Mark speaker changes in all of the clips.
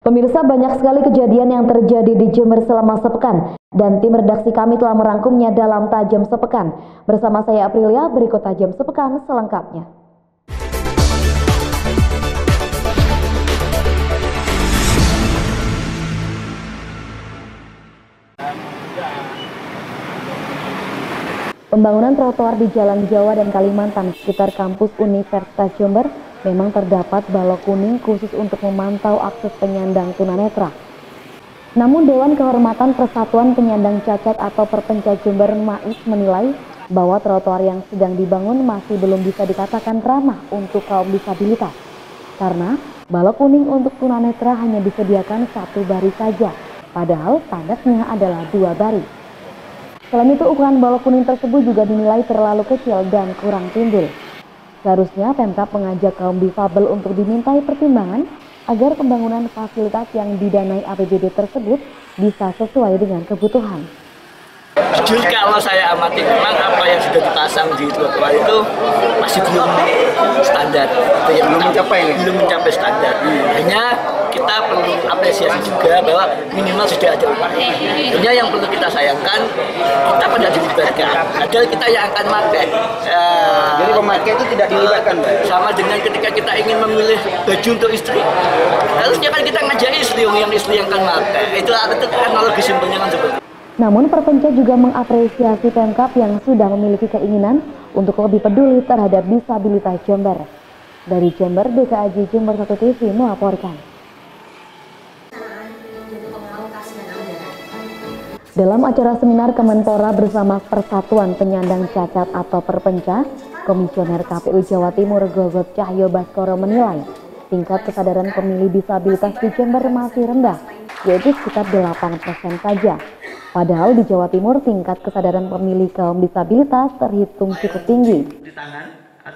Speaker 1: Pemirsa, banyak sekali kejadian yang terjadi di Jember selama sepekan dan tim redaksi kami telah merangkumnya dalam Tajam Sepekan. Bersama saya Aprilia, berikut Tajam Sepekan selengkapnya. Pembangunan trotoar di Jalan Jawa dan Kalimantan sekitar kampus Universitas Jember memang terdapat balok kuning khusus untuk memantau akses penyandang tunanetra. Namun Dewan Kehormatan Persatuan Penyandang Cacat atau Perpenca Jember MAIS menilai bahwa trotoar yang sedang dibangun masih belum bisa dikatakan ramah untuk kaum disabilitas. Karena balok kuning untuk tunanetra hanya disediakan satu baris saja, padahal padatnya adalah 2 baris. Selain itu, ukuran balok kuning tersebut juga dinilai terlalu kecil dan kurang timbul. Seharusnya Pemkab mengajak kaum difabel untuk dimintai pertimbangan agar pembangunan fasilitas yang didanai APBD tersebut bisa sesuai dengan kebutuhan.
Speaker 2: Jujur kalau saya amati memang apa yang sudah dipasang di trotoar itu masih belum standar, belum mencapai standar. Hanya kita perlu apresiasi juga bahwa minimal sudah ada upaya. Hanya yang perlu kita sayangkan, kita pada dilibatkan. Padahal kita yang akan pakai.
Speaker 3: Jadi pemakai itu tidak dilibatkan, Pak?
Speaker 2: Sama dengan ketika kita ingin memilih baju untuk istri, harusnya kan kita ngajak istri yang akan pakai. Itu analogi simpelnya kan seperti itu.
Speaker 1: Namun Perpenca juga mengapresiasi Pemkab yang sudah memiliki keinginan untuk lebih peduli terhadap disabilitas Jember. Dari Jember, DKAJ Jember 1 TV melaporkan. Dalam acara seminar Kemenpora bersama Persatuan Penyandang Cacat atau Perpenca, Komisioner KPU Jawa Timur Gogot Cahyo Baskoro menilai tingkat kesadaran pemilih disabilitas di Jember masih rendah, yaitu sekitar 8% saja. Padahal di Jawa Timur tingkat kesadaran pemilih kaum disabilitas terhitung cukup tinggi.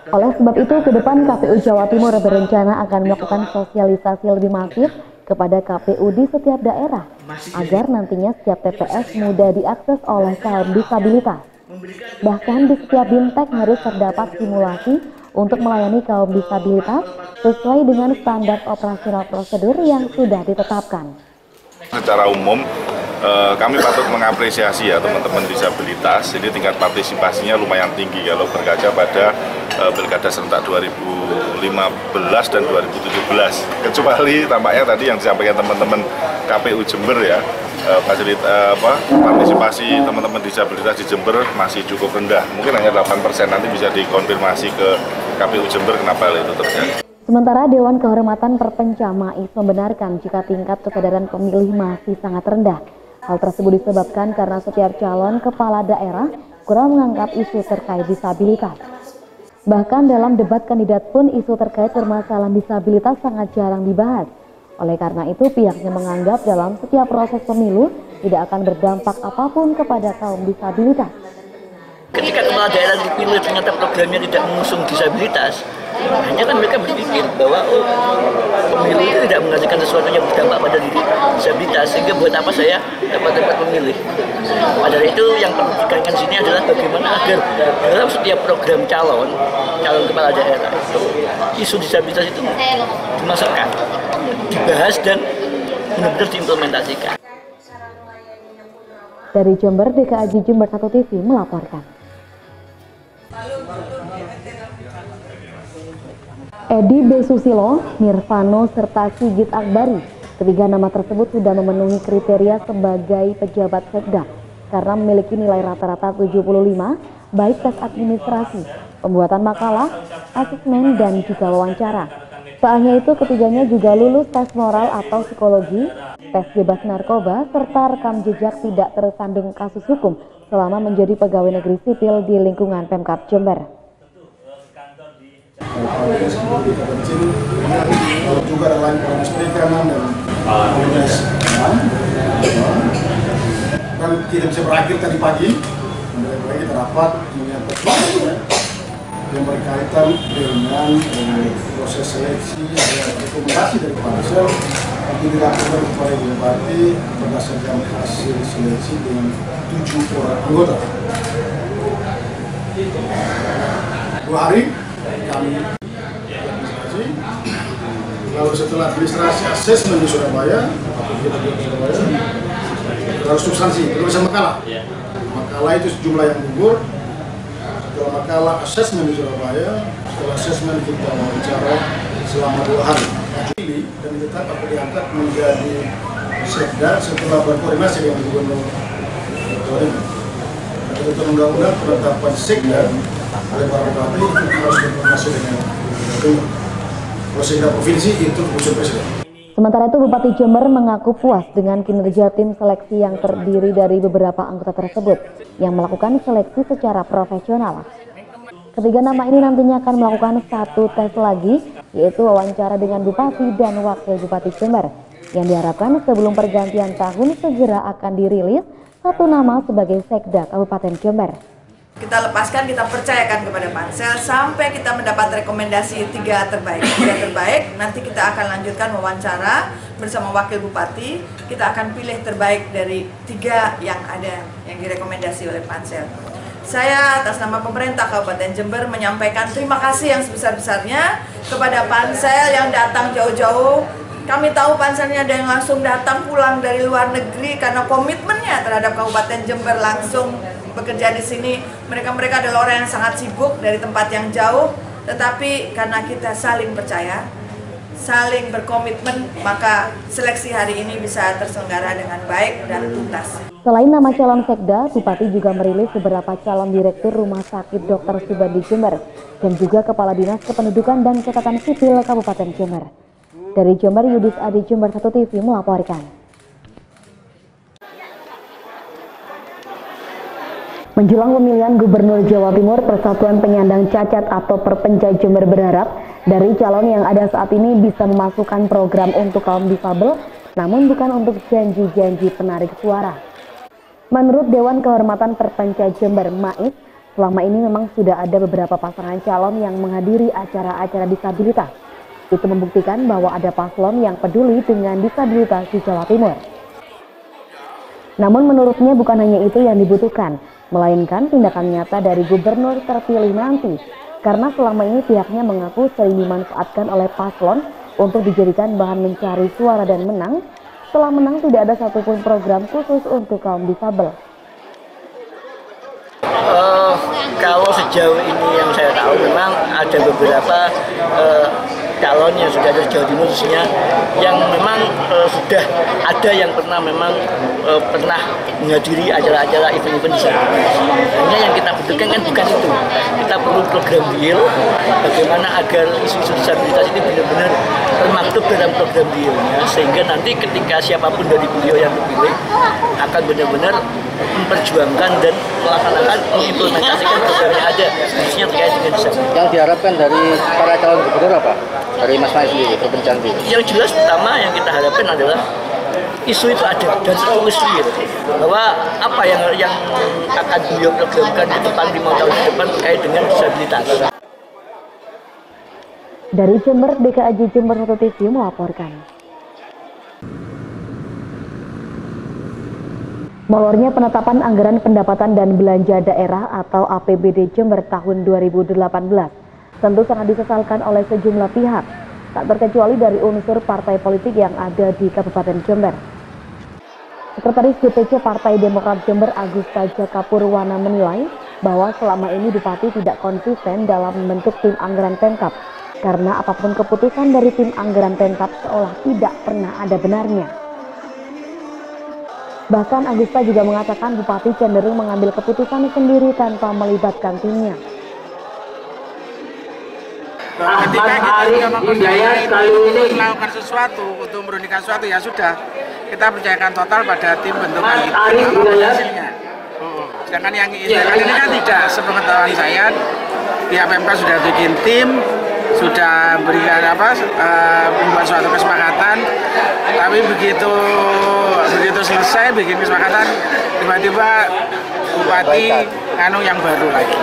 Speaker 1: Oleh sebab itu, ke depan KPU Jawa Timur berencana akan melakukan sosialisasi lebih masif kepada KPU di setiap daerah, agar nantinya setiap TPS mudah diakses oleh kaum disabilitas. Bahkan di setiap BIMTEK harus terdapat simulasi untuk melayani kaum disabilitas sesuai dengan standar operasional prosedur yang sudah ditetapkan.
Speaker 4: Secara umum, kami patut mengapresiasi ya teman-teman disabilitas. Jadi tingkat partisipasinya lumayan tinggi kalau berkaca pada Pilkada serentak 2015 dan 2017. Kecuali tampaknya tadi yang disampaikan teman-teman KPU Jember ya, partisipasi teman-teman disabilitas di Jember masih cukup rendah. Mungkin hanya 8%, nanti bisa dikonfirmasi ke KPU Jember kenapa hal itu terjadi.
Speaker 1: Sementara Dewan Kehormatan Perpenca MAIS membenarkan jika tingkat kesadaran pemilih masih sangat rendah. Hal tersebut disebabkan karena setiap calon kepala daerah kurang mengangkat isu terkait disabilitas. Bahkan dalam debat kandidat pun isu terkait permasalahan disabilitas sangat jarang dibahas. Oleh karena itu pihaknya menganggap dalam setiap proses pemilu tidak akan berdampak apapun kepada kaum disabilitas.
Speaker 2: Ketika kepala daerah dipilih ternyata programnya tidak mengusung disabilitas, hanya kan mereka berpikir bahwa pemilu itu tidak menghasilkan sesuatu yang berdampak pada diri disabilitas, sehingga buat apa saya dapat memilih. Padahal itu yang perlu ditekankan di sini adalah bagaimana agar dalam setiap program calon kepala daerah itu isu disabilitas itu dimasukkan, dibahas dan benar-benar diimplementasikan.
Speaker 1: Dari Jember, DKAJ Jember 1 TV melaporkan. Edi B. Susilo, Nirvano, serta Sigit Akbari. Ketiga nama tersebut sudah memenuhi kriteria sebagai pejabat Sekda karena memiliki nilai rata-rata 75, baik tes administrasi, pembuatan makalah, asesmen, dan juga wawancara. Tak hanya itu, ketiganya juga lulus tes moral atau psikologi, tes bebas narkoba, serta rekam jejak tidak tersandung kasus hukum selama menjadi pegawai negeri sipil di lingkungan Pemkab Jember.
Speaker 5: Juga dalam proses perikanan dan tidak bisa berakhir tadi pagi. Kita rapat menyatakan yang berkaitan dengan proses seleksi ada rekomendasi dari Pansel yang dilakukan kepada Bupati berdasarkan hasil seleksi dengan 7 orang anggota. 2 hari kami Kalau setelah administrasi asesmen di Surabaya, kita di Surabaya, harus substansi, penulisan makalah. Makalah itu sejumlah yang gugur. Setelah makalah asesmen di Surabaya, setelah asesmen kita wawancara selama 2 hari. Juli dan tetap aku diangkat menjadi sekda setelah berkoordinasi dengan Gubernur Jawa Timur. Untuk undang-undang penetapan sekda oleh para bupati harus berkoordinasi dengan Jawa Timur. Kalau sekda provinsi itu keputusan presiden.
Speaker 1: Sementara itu Bupati Jember mengaku puas dengan kinerja tim seleksi yang terdiri dari beberapa anggota tersebut yang melakukan seleksi secara profesional. Ketiga nama ini nantinya akan melakukan 1 tes lagi, yaitu wawancara dengan Bupati dan Wakil Bupati Jember, yang diharapkan sebelum pergantian tahun segera akan dirilis 1 nama sebagai Sekda Kabupaten Jember.
Speaker 6: Kita lepaskan, kita percayakan kepada pansel sampai kita mendapat rekomendasi 3 terbaik. 3 terbaik, nanti kita akan lanjutkan wawancara bersama Wakil Bupati. Kita akan pilih terbaik dari 3 yang ada, yang direkomendasi oleh pansel. Saya atas nama pemerintah Kabupaten Jember menyampaikan terima kasih yang sebesar-besarnya kepada pansel yang datang jauh-jauh. Kami tahu panselnya ada yang langsung datang pulang dari luar negeri karena komitmennya terhadap Kabupaten Jember langsung bekerja di sini. Mereka adalah orang yang sangat sibuk dari tempat yang jauh, tetapi karena kita saling percaya, saling berkomitmen, maka seleksi hari ini bisa terselenggara dengan baik dan tuntas.
Speaker 1: Selain nama calon Sekda, Bupati juga merilis beberapa calon Direktur Rumah Sakit Dr. Subandi Jember dan juga Kepala Dinas Kependudukan dan Catatan Sipil Kabupaten Jember. Dari Jember, Yudis Adi, Jember 1 TV melaporkan. Menjelang pemilihan Gubernur Jawa Timur, Persatuan Penyandang Cacat atau Perpenja Jember berharap dari calon yang ada saat ini bisa memasukkan program untuk kaum difabel, namun bukan untuk janji-janji penarik suara. Menurut Dewan Kehormatan Perpenja Jember MAIS, selama ini memang sudah ada beberapa pasangan calon yang menghadiri acara-acara disabilitas. Itu membuktikan bahwa ada paslon yang peduli dengan disabilitas di Jawa Timur. Namun menurutnya bukan hanya itu yang dibutuhkan, melainkan tindakan nyata dari gubernur terpilih nanti, karena selama ini pihaknya mengaku sering dimanfaatkan oleh paslon untuk dijadikan bahan mencari suara dan menang. Setelah menang tidak ada satupun program khusus untuk kaum difabel.
Speaker 2: Kalau sejauh ini yang saya tahu memang ada beberapa calon yang sudah ada di Jawa Timur khususnya yang memang sudah ada yang pernah pernah menghadiri acara-acara event-event disabilitas. Hanya yang kita butuhkan kan bukan itu. Kita perlu program real bagaimana agar isu-isu disabilitas ini benar-benar termaktub dalam program realnya, sehingga nanti ketika siapapun dari beliau yang terpilih akan benar-benar memperjuangkan dan melaksanakan, mengimplementasikan program yang ada khususnya terkait dengan disabilitas.
Speaker 3: Yang diharapkan dari para calon gubernur apa? Dari Mas Ma'is sendiri, Perpencaan sendiri?
Speaker 2: Yang jelas pertama yang kita harapkan adalah isu itu ada dan tertulis clear bahwa apa yang akan beliau programkan di depan 5 tahun ke depan terkait dengan disabilitas.
Speaker 1: Dari Jember, DKAJ Jember 1 TV melaporkan. Molornya penetapan anggaran pendapatan dan belanja daerah atau APBD Jember tahun 2018 tentu sangat disesalkan oleh sejumlah pihak, tak terkecuali dari unsur partai politik yang ada di Kabupaten Jember. Sekretaris DPC Partai Demokrat Jember Agusta Jakapurwana menilai bahwa selama ini Bupati tidak konsisten dalam membentuk tim anggaran Pemkab, karena apapun keputusan dari tim anggaran Pemkab seolah tidak pernah ada benarnya. Bahkan Agusta juga mengatakan Bupati cenderung mengambil keputusan sendiri tanpa melibatkan timnya.
Speaker 7: Ketika kita mempercayai untuk melakukan sesuatu, untuk merundingkan sesuatu, ya sudah, kita percayakan total pada tim bentukan itu, hasilnya. Sedangkan yang ini kan tidak, sepengetahuan saya, pihak PMK sudah bikin tim, sudah berikan membuat suatu kesepakatan, tapi begitu selesai bikin kesepakatan, tiba-tiba Bupati yang baru lagi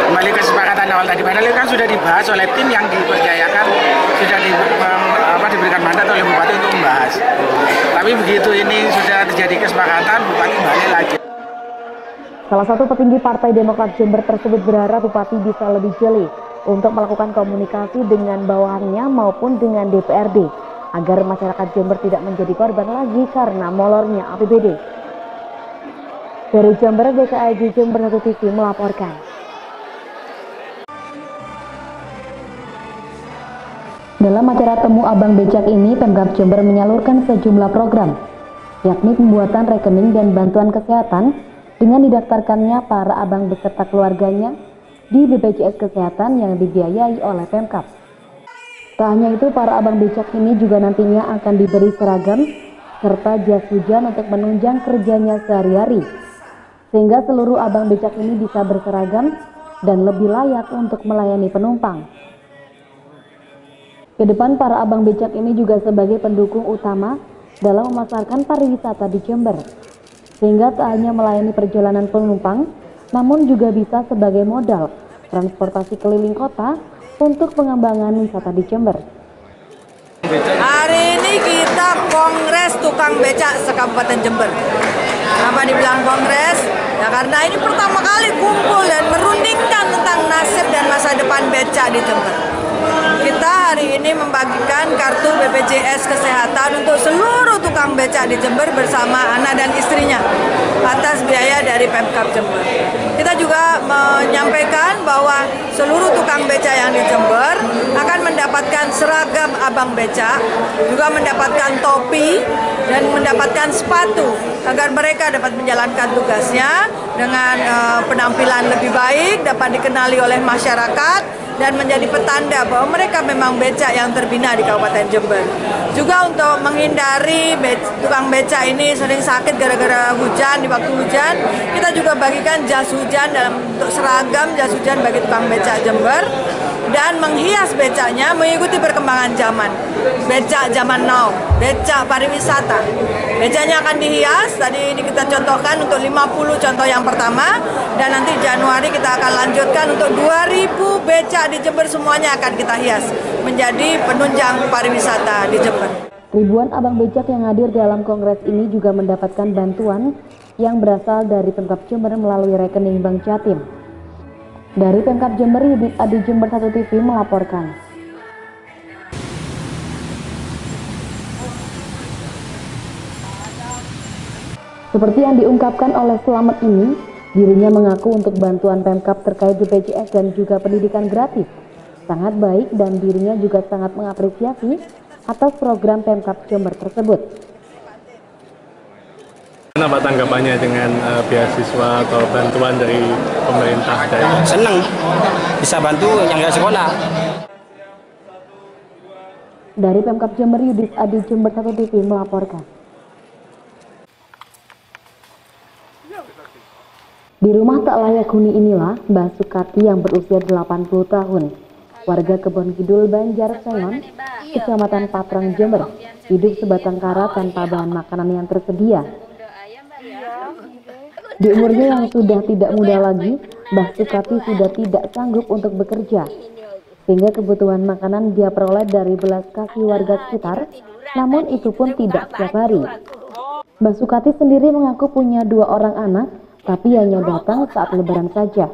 Speaker 7: kembali kesepakatan awal tadi, padahal kan sudah dibahas oleh tim yang dipercayakan, sudah diberikan mandat oleh Bupati untuk membahas. Tapi begitu ini sudah terjadi kesepakatan, Bupati balik lagi.
Speaker 1: Salah satu petinggi Partai Demokrat Jember tersebut berharap Bupati bisa lebih jeli untuk melakukan komunikasi dengan bawahannya maupun dengan DPRD agar masyarakat Jember tidak menjadi korban lagi karena molornya APBD. Dari Jember, GKIJ Jember 1 TV melaporkan. Dalam acara Temu Abang Becak ini, Pemkab Jember menyalurkan sejumlah program, yakni pembuatan rekening dan bantuan kesehatan dengan didaftarkannya para abang beserta keluarganya di BPJS Kesehatan yang dibiayai oleh Pemkab. Tak hanya itu, para abang becak ini juga nantinya akan diberi seragam serta jas hujan untuk menunjang kerjanya sehari-hari, sehingga seluruh abang becak ini bisa berseragam dan lebih layak untuk melayani penumpang. Kedepan, para abang becak ini juga sebagai pendukung utama dalam memasarkan pariwisata di Jember, sehingga tak hanya melayani perjalanan penumpang, namun juga bisa sebagai modal transportasi keliling kota untuk pengembangan wisata di Jember.
Speaker 6: Hari ini kita kongres tukang becak se-Kabupaten Jember. Kenapa dibilang kongres? Ya karena ini pertama kali kumpul dan merundingkan tentang nasib dan masa depan becak di Jember. Kita hari ini membagikan kartu BPJS Kesehatan untuk seluruh tukang becak di Jember bersama anak dan istrinya atas biaya dari Pemkab Jember. Kita juga menyampaikan bahwa seluruh tukang becak yang di Jember akan mendapatkan seragam abang becak, juga mendapatkan topi dan mendapatkan sepatu agar mereka dapat menjalankan tugasnya dengan penampilan lebih baik, dapat dikenali oleh masyarakat dan menjadi petanda bahwa mereka memang becak yang terbina di Kabupaten Jember. Juga untuk menghindari tukang becak ini sering sakit gara-gara hujan, di waktu hujan, kita juga bagikan jas hujan dalam bentuk seragam jas hujan bagi tukang becak Jember dan menghias becaknya mengikuti perkembangan zaman. Becak zaman now, becak pariwisata. Becaknya akan dihias, tadi ini kita contohkan untuk 50 contoh yang pertama, dan nanti Januari kita akan lanjutkan untuk 2000 becak di Jember, semuanya akan kita hias menjadi penunjang pariwisata di Jember.
Speaker 1: Ribuan abang becak yang hadir dalam kongres ini juga mendapatkan bantuan yang berasal dari Pemkab Jember melalui rekening Bank Jatim. Dari Pemkab Jember, Yudit Adi Jember 1 TV melaporkan. Seperti yang diungkapkan oleh Slamet ini, dirinya mengaku untuk bantuan Pemkab terkait BPJS dan juga pendidikan gratis sangat baik dan dirinya juga sangat mengapresiasi atas program Pemkab Jember tersebut.
Speaker 8: Apa tanggapannya dengan beasiswa atau bantuan dari pemerintah daerah?
Speaker 9: Senang, bisa bantu yang nggak sekolah.
Speaker 1: Dari Pemkab Jember, Yudit Adi Jember 1 TV melaporkan. Di rumah tak layak huni inilah Mbak Sukati yang berusia 80 tahun, warga Kebon Kidul, Banjar Selon, Kecamatan Patrang, Jember, hidup sebatang kara tanpa bahan makanan yang tersedia. Di umurnya yang sudah tidak muda lagi, Mbak Sukati sudah tidak sanggup untuk bekerja, sehingga kebutuhan makanan dia peroleh dari belas kasih warga sekitar, namun itu pun tidak setiap hari. Mbak Sukati sendiri mengaku punya 2 orang anak, tapi hanya datang saat lebaran saja.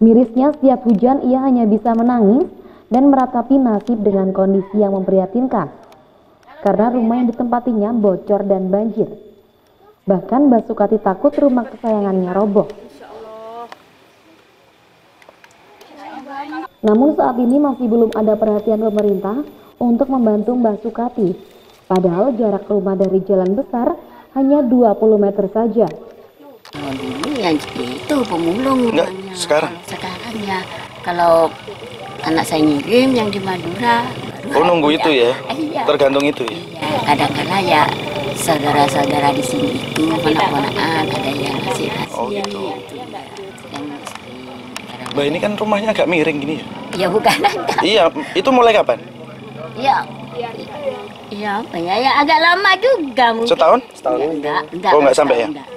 Speaker 1: Mirisnya, setiap hujan ia hanya bisa menangis dan meratapi nasib dengan kondisi yang memprihatinkan, karena rumah yang ditempatinya bocor dan banjir. Bahkan Mbak Sukati takut rumah kesayangannya roboh. Namun saat ini masih belum ada perhatian pemerintah untuk membantu Mbak Sukati, padahal jarak rumah dari jalan besar hanya 20 meter saja.
Speaker 10: Dulu yang itu pemulung.
Speaker 11: Enggak, sekarang?
Speaker 10: Sekarang ya, kalau anak saya ngirim yang di Madura.
Speaker 11: Oh, nunggu itu ya?
Speaker 10: Iya.
Speaker 11: Tergantung itu ya?
Speaker 10: Iya, kadang-kadang ya saudara-saudara di sini itu, ponak-ponakan, ada yang ngasih-ngasih.
Speaker 11: Oh gitu.
Speaker 10: Yang
Speaker 11: Mbak, ini kan rumahnya agak miring gini ya?
Speaker 10: ya bukan agak.
Speaker 11: Iya, itu mulai kapan?
Speaker 10: Iya. Iya apa ya? Ya agak lama juga mungkin.
Speaker 11: Setahun?
Speaker 10: Setahun enggak.
Speaker 11: Oh, enggak sampai ya?
Speaker 10: Enggak sampai.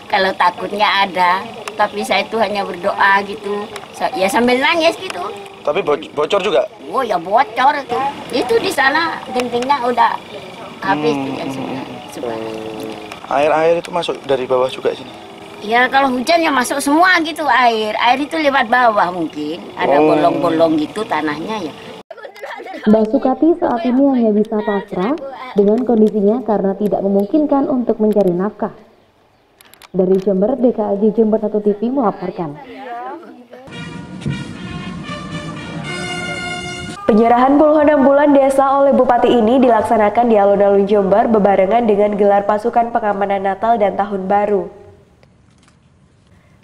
Speaker 10: Kalau takutnya ada, tapi saya itu hanya berdoa gitu. Ya sambil nangis gitu.
Speaker 11: Tapi bocor juga?
Speaker 10: Oh ya bocor tuh. Itu di sana gentingnya udah habis tuh yang sebelah.
Speaker 11: Air-air itu masuk dari bawah juga sini?
Speaker 10: Ya kalau hujan ya masuk semua gitu air. Air itu lewat bawah mungkin. Ada bolong-bolong gitu tanahnya ya.
Speaker 1: Mbak Sukati saat ini hanya bisa pasrah dengan kondisinya karena tidak memungkinkan untuk mencari nafkah. Dari Jember, DKAJ Jember 1 TV melaporkan.
Speaker 12: Penyerahan puluhan ambulan desa oleh Bupati ini dilaksanakan di alun-alun Jember bebarengan dengan gelar pasukan pengamanan Natal dan Tahun Baru.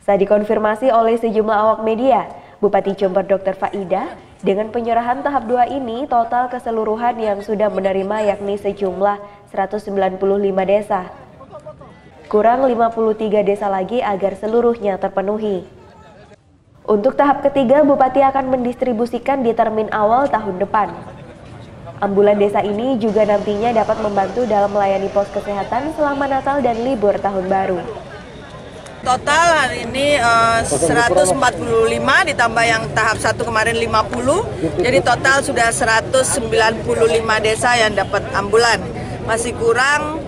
Speaker 12: Saat dikonfirmasi oleh sejumlah awak media, Bupati Jember Dr. Faida, dengan penyerahan tahap 2 ini total keseluruhan yang sudah menerima yakni sejumlah 195 desa. Kurang 53 desa lagi agar seluruhnya terpenuhi. Untuk tahap ketiga, Bupati akan mendistribusikan di termin awal tahun depan. Ambulan desa ini juga nantinya dapat membantu dalam melayani pos kesehatan selama Natal dan libur Tahun Baru.
Speaker 6: Total hari ini 145 ditambah yang tahap 1 kemarin 50. Jadi total sudah 195 desa yang dapat ambulan. Masih kurang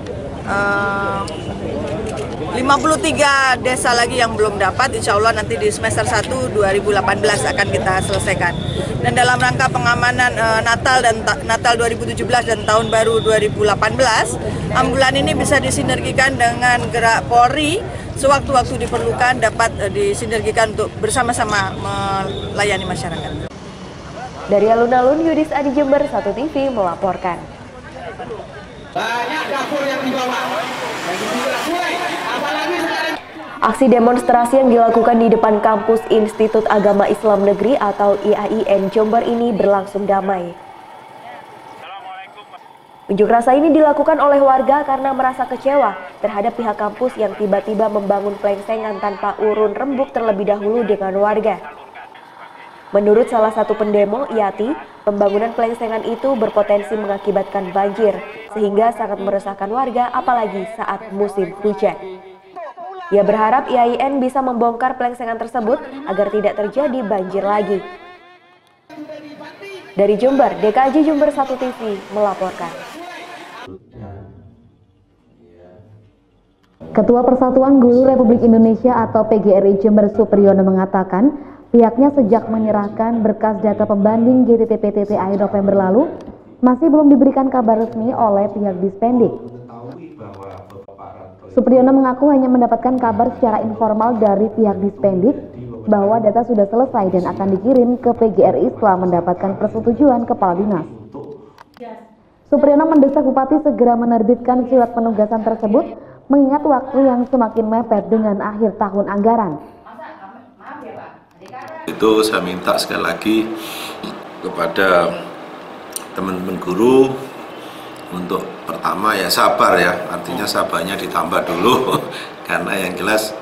Speaker 6: 53 desa lagi yang belum dapat. Insya Allah nanti di semester 1 2018 akan kita selesaikan. Dan dalam rangka pengamanan Natal 2017 dan Tahun Baru 2018, ambulan ini bisa disinergikan dengan gerak Polri. Sewaktu-waktu diperlukan dapat disinergikan untuk bersama-sama melayani masyarakat.
Speaker 12: Dari alun-alun, Yudis Adi Jember 1 TV melaporkan.
Speaker 7: Banyak dapur yang dibawa.
Speaker 12: Aksi demonstrasi yang dilakukan di depan kampus Institut Agama Islam Negeri atau IAIN Jember ini berlangsung damai. Unjuk rasa ini dilakukan oleh warga karena merasa kecewa terhadap pihak kampus yang tiba-tiba membangun plengsengan tanpa urun rembuk terlebih dahulu dengan warga. Menurut salah satu pendemo, Yati, pembangunan plengsengan itu berpotensi mengakibatkan banjir, sehingga sangat meresahkan warga apalagi saat musim hujan. Ia berharap IAIN bisa membongkar plengsengan tersebut agar tidak terjadi banjir lagi. Dari Jember, DKAJ Jember 1 TV melaporkan.
Speaker 1: Ketua Persatuan Guru Republik Indonesia atau PGRI Jember Supriyono mengatakan pihaknya sejak menyerahkan berkas data pembanding GTT-PTT akhir November lalu masih belum diberikan kabar resmi oleh pihak Dispendik. Supriyono mengaku hanya mendapatkan kabar secara informal dari pihak Dispendik bahwa data sudah selesai dan akan dikirim ke PGRI setelah mendapatkan persetujuan Kepala Dinas. Supriyono mendesak Bupati segera menerbitkan surat penugasan tersebut mengingat waktu yang semakin mepet dengan akhir tahun anggaran.
Speaker 13: Itu saya minta sekali lagi kepada teman-teman guru untuk pertama ya sabar ya, artinya sabarnya ditambah dulu karena yang jelas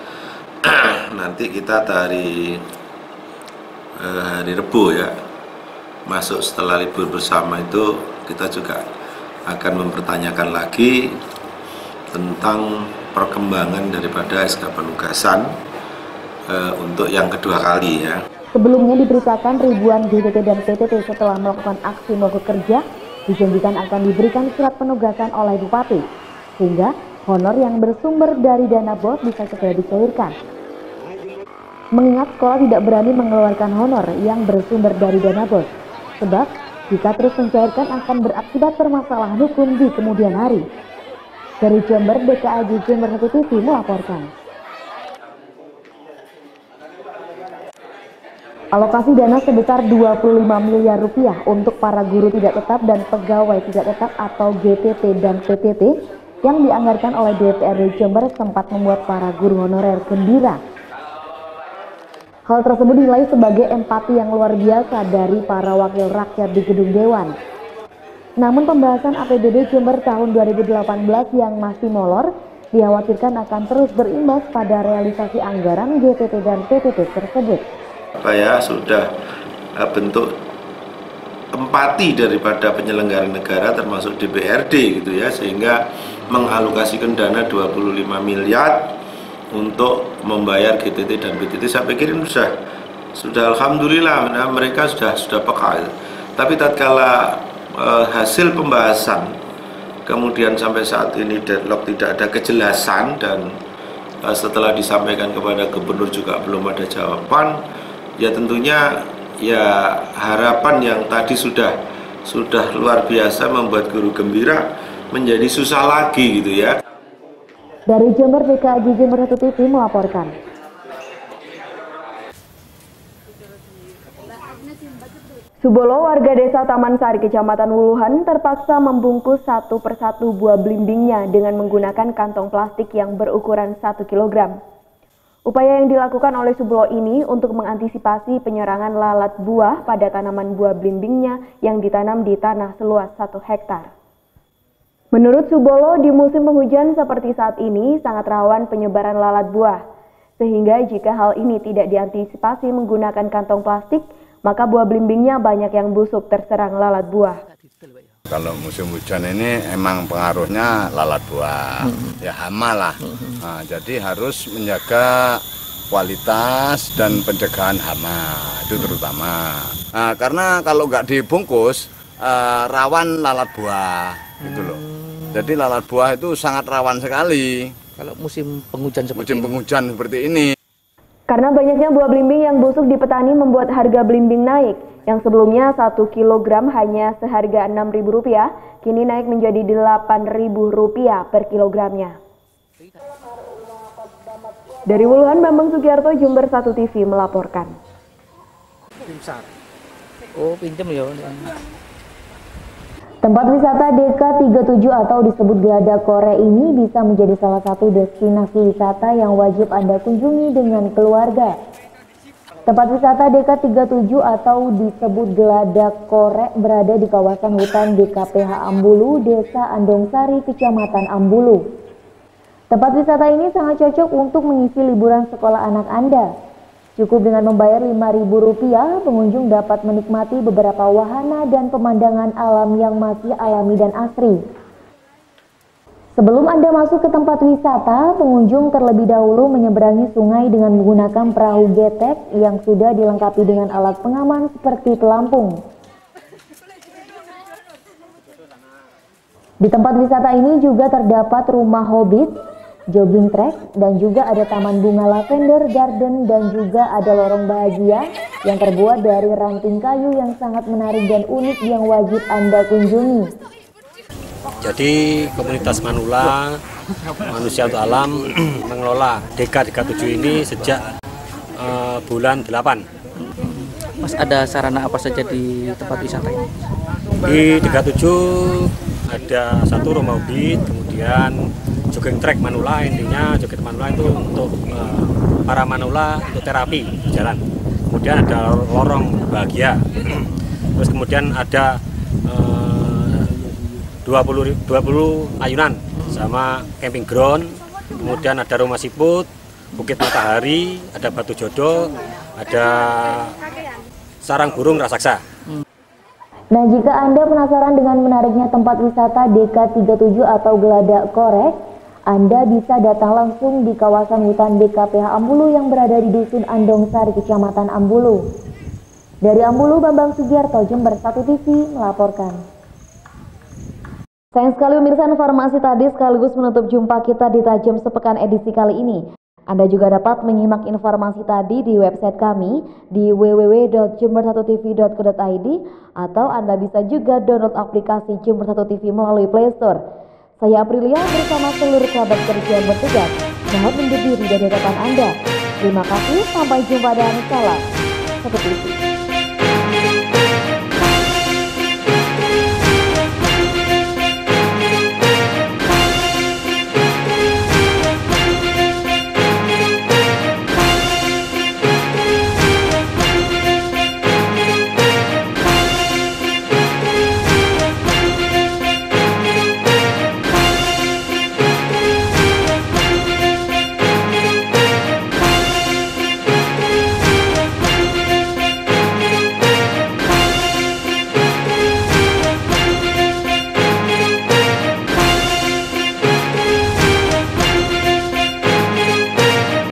Speaker 13: nanti kita dari hari Rebu ya, masuk setelah libur bersama itu kita juga akan mempertanyakan lagi tentang perkembangan daripada SK penugasan untuk yang kedua kali ya.
Speaker 1: Sebelumnya diberitakan ribuan GTT dan PTT setelah melakukan aksi mogok kerja dijanjikan akan diberikan surat penugasan oleh Bupati, sehingga honor yang bersumber dari dana BOS bisa segera dicairkan. Mengingat sekolah tidak berani mengeluarkan honor yang bersumber dari dana BOS, sebab jika terus mencairkan akan berakibat permasalahan hukum di kemudian hari. Dari Jember, DKAJ Jember 1 TV melaporkan. Alokasi dana sebesar 25 miliar rupiah untuk para guru tidak tetap dan pegawai tidak tetap atau GTT dan PTT yang dianggarkan oleh DPRD Jember sempat membuat para guru honorer gembira. Hal tersebut dinilai sebagai empati yang luar biasa dari para wakil rakyat di Gedung Dewan. Namun pembahasan APBD Jember tahun 2018 yang masih molor dikhawatirkan akan terus berimbas pada realisasi anggaran GTT dan PTT tersebut.
Speaker 13: Saya sudah bentuk empati daripada penyelenggara negara termasuk DPRD gitu ya, sehingga mengalokasikan dana 25 miliar untuk membayar GTT dan PTT. Saya pikir ini sudah alhamdulillah mereka sudah peka. Tapi tatkala hasil pembahasan kemudian sampai saat ini deadlock tidak ada kejelasan dan setelah disampaikan kepada gubernur juga belum ada jawaban. Ya tentunya ya harapan yang tadi sudah luar biasa membuat guru gembira menjadi susah lagi gitu ya.
Speaker 1: Dari Jember, DKI Jember 1 TV melaporkan.
Speaker 12: Subolo, warga desa Taman Sari, Kecamatan Wuluhan, terpaksa membungkus satu persatu buah belimbingnya dengan menggunakan kantong plastik yang berukuran 1 kg. Upaya yang dilakukan oleh Subolo ini untuk mengantisipasi penyerangan lalat buah pada tanaman buah belimbingnya yang ditanam di tanah seluas 1 hektar. Menurut Subolo, di musim penghujan seperti saat ini sangat rawan penyebaran lalat buah, sehingga jika hal ini tidak diantisipasi menggunakan kantong plastik, maka buah belimbingnya banyak yang busuk terserang lalat buah.
Speaker 14: Kalau musim hujan ini emang pengaruhnya lalat buah, ya hama lah. Nah, jadi harus menjaga kualitas dan pencegahan hama, itu terutama. Nah, karena kalau nggak dibungkus, rawan lalat buah, gitu loh. Jadi lalat buah itu sangat rawan sekali. Kalau musim penghujan seperti ini.
Speaker 12: Karena banyaknya buah belimbing yang busuk di petani membuat harga belimbing naik. Yang sebelumnya 1 kg hanya seharga Rp6.000, kini naik menjadi Rp8.000 per kilogramnya. Dari Wuluhan, Bambang Sugiarto, Jember 1 TV melaporkan.
Speaker 9: Oh, pinjam ya.
Speaker 1: Tempat wisata DK37 atau disebut Geladak Kore ini bisa menjadi salah satu destinasi wisata yang wajib Anda kunjungi dengan keluarga. Tempat wisata DK37 atau disebut Geladak Kore berada di kawasan hutan DKPH Ambulu, Desa Andongsari, Kecamatan Ambulu. Tempat wisata ini sangat cocok untuk mengisi liburan sekolah anak Anda. Cukup dengan membayar Rp5.000, pengunjung dapat menikmati beberapa wahana dan pemandangan alam yang masih alami dan asri. Sebelum Anda masuk ke tempat wisata, pengunjung terlebih dahulu menyeberangi sungai dengan menggunakan perahu getek yang sudah dilengkapi dengan alat pengaman seperti pelampung. Di tempat wisata ini juga terdapat rumah hobbit, jogging track, dan juga ada taman bunga lavender garden, dan juga ada lorong bahagia yang terbuat dari ranting kayu yang sangat menarik dan unik yang wajib Anda kunjungi.
Speaker 9: Jadi komunitas Manula, Manusia untuk Alam, mengelola DK37 ini sejak bulan 8.
Speaker 15: Mas, ada sarana apa saja di tempat wisata ini?
Speaker 9: Di DK7 ada satu rumah hobbit, kemudian jogging track Manula. Intinya jogging Manula itu untuk para Manula untuk terapi jalan. Kemudian ada lorong bahagia. Terus kemudian ada 20 ayunan sama camping ground. Kemudian ada rumah siput, bukit matahari, ada batu jodoh, ada sarang burung raksasa.
Speaker 1: Nah, jika Anda penasaran dengan menariknya tempat wisata DK37 atau Geladak Kore, Anda bisa datang langsung di kawasan hutan DKPH Ambulu yang berada di Dusun Andongsari, Kecamatan Ambulu. Dari Ambulu, Bambang Sugiarto, Jember 1 TV melaporkan. Sayang sekali pemirsa, informasi tadi sekaligus menutup jumpa kita di Tajam Sepekan edisi kali ini. Anda juga dapat menyimak informasi tadi di website kami di www.jember1tv.co.id atau Anda bisa juga download aplikasi Jember 1 TV melalui Play Store. Saya Aprilia bersama seluruh kerabat kerja yang bertugas mohon undur diri dari hadapan Anda. Terima kasih, sampai jumpa dan salam 1 TV.